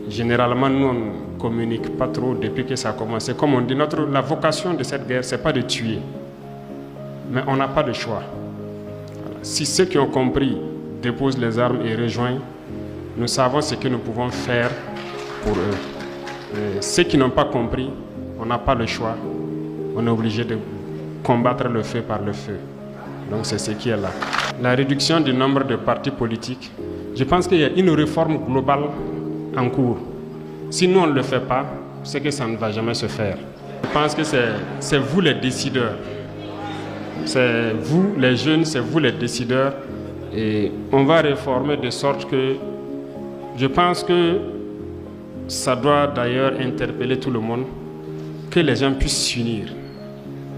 généralement, nous, on ne communique pas trop depuis que ça a commencé. Comme on dit, la vocation de cette guerre, ce n'est pas de tuer. Mais on n'a pas de choix. Voilà. Si ceux qui ont compris déposent les armes et rejoignent, nous savons ce que nous pouvons faire pour eux. Et ceux qui n'ont pas compris, on n'a pas le choix. On est obligé de combattre le feu par le feu. Donc c'est ce qui est là. La réduction du nombre de partis politiques, je pense qu'il y a une réforme globale en cours. Si nous on ne le fait pas, c'est que ça ne va jamais se faire. Je pense que c'est vous les décideurs. C'est vous les jeunes, c'est vous les décideurs. Et on va réformer de sorte que je pense que ça doit d'ailleurs interpeller tout le monde, que les gens puissent s'unir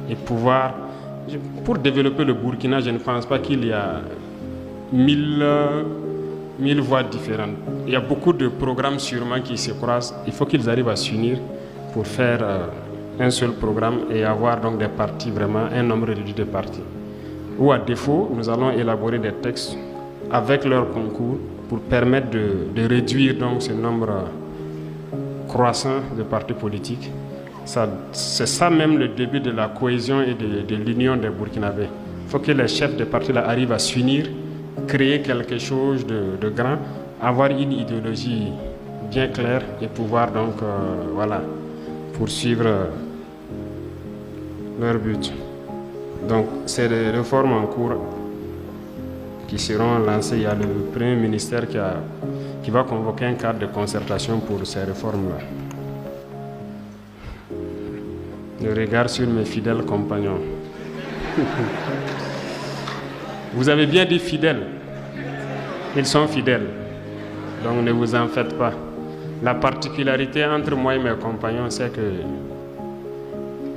et pouvoir... Pour développer le Burkina, je ne pense pas qu'il y a 1000 voies différentes. Il y a beaucoup de programmes sûrement qui se croisent. Il faut qu'ils arrivent à s'unir pour faire un seul programme et avoir donc des partis, vraiment un nombre réduit de partis. Ou à défaut, nous allons élaborer des textes avec leur concours pour permettre de réduire donc ce nombre croissant de partis politiques. C'est ça même le début de la cohésion et de l'union des Burkinabés. Il faut que les chefs de partis là arrivent à s'unir, créer quelque chose de grand, avoir une idéologie bien claire et pouvoir donc voilà, poursuivre leur but. Donc c'est des réformes en cours qui seront lancées. Il y a le Premier ministère qui va convoquer un cadre de concertation pour ces réformes-là. Le regard sur mes fidèles compagnons. Vous avez bien dit fidèles. Ils sont fidèles. Donc ne vous en faites pas. La particularité entre moi et mes compagnons, c'est que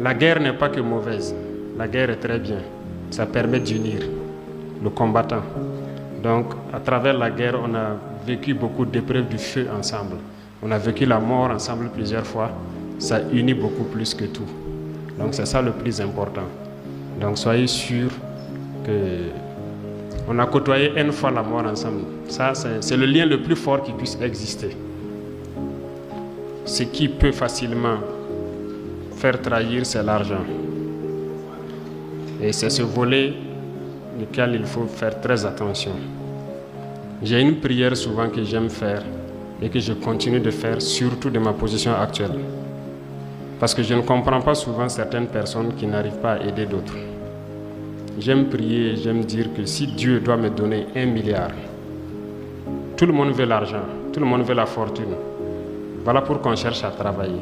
la guerre n'est pas que mauvaise. La guerre est très bien. Ça permet d'unir le combattant. Donc à travers la guerre, on a vécu beaucoup d'épreuves du feu ensemble. On a vécu la mort ensemble plusieurs fois. Ça unit beaucoup plus que tout. Donc c'est ça le plus important. Donc soyez sûrs qu'on a côtoyé une fois la mort ensemble. Ça, c'est le lien le plus fort qui puisse exister. Ce qui peut facilement faire trahir, c'est l'argent. Et c'est ce volet duquel il faut faire très attention. J'ai une prière souvent que j'aime faire et que je continue de faire, surtout de ma position actuelle. Parce que je ne comprends pas souvent certaines personnes qui n'arrivent pas à aider d'autres. J'aime prier et j'aime dire que si Dieu doit me donner 1 milliard, tout le monde veut l'argent, tout le monde veut la fortune. Voilà pourquoi on cherche à travailler.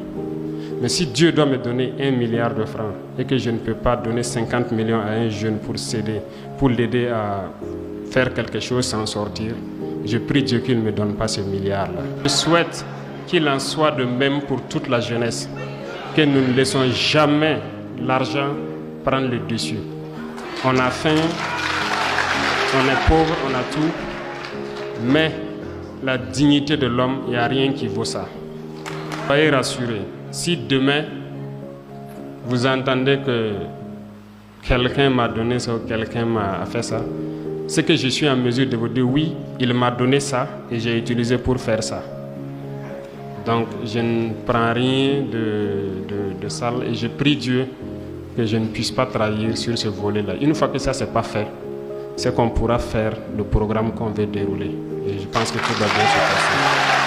Mais si Dieu doit me donner 1 milliard de francs et que je ne peux pas donner 50 millions à un jeune pour l'aider à faire quelque chose sans sortir, je prie Dieu qu'il ne me donne pas ce milliard-là. Je souhaite qu'il en soit de même pour toute la jeunesse. Que nous ne laissons jamais l'argent prendre le dessus. On a faim, on est pauvre, on a tout, mais la dignité de l'homme, il n'y a rien qui vaut ça. Soyez rassurés, si demain vous entendez que quelqu'un m'a donné ça ou quelqu'un m'a fait ça, c'est que je suis en mesure de vous dire oui, il m'a donné ça et j'ai utilisé pour faire ça. Donc je ne prends rien de sale et je prie Dieu que je ne puisse pas trahir sur ce volet-là. Une fois que ça c'est pas fait, c'est qu'on pourra faire le programme qu'on veut dérouler. Et je pense que tout va bien se passer.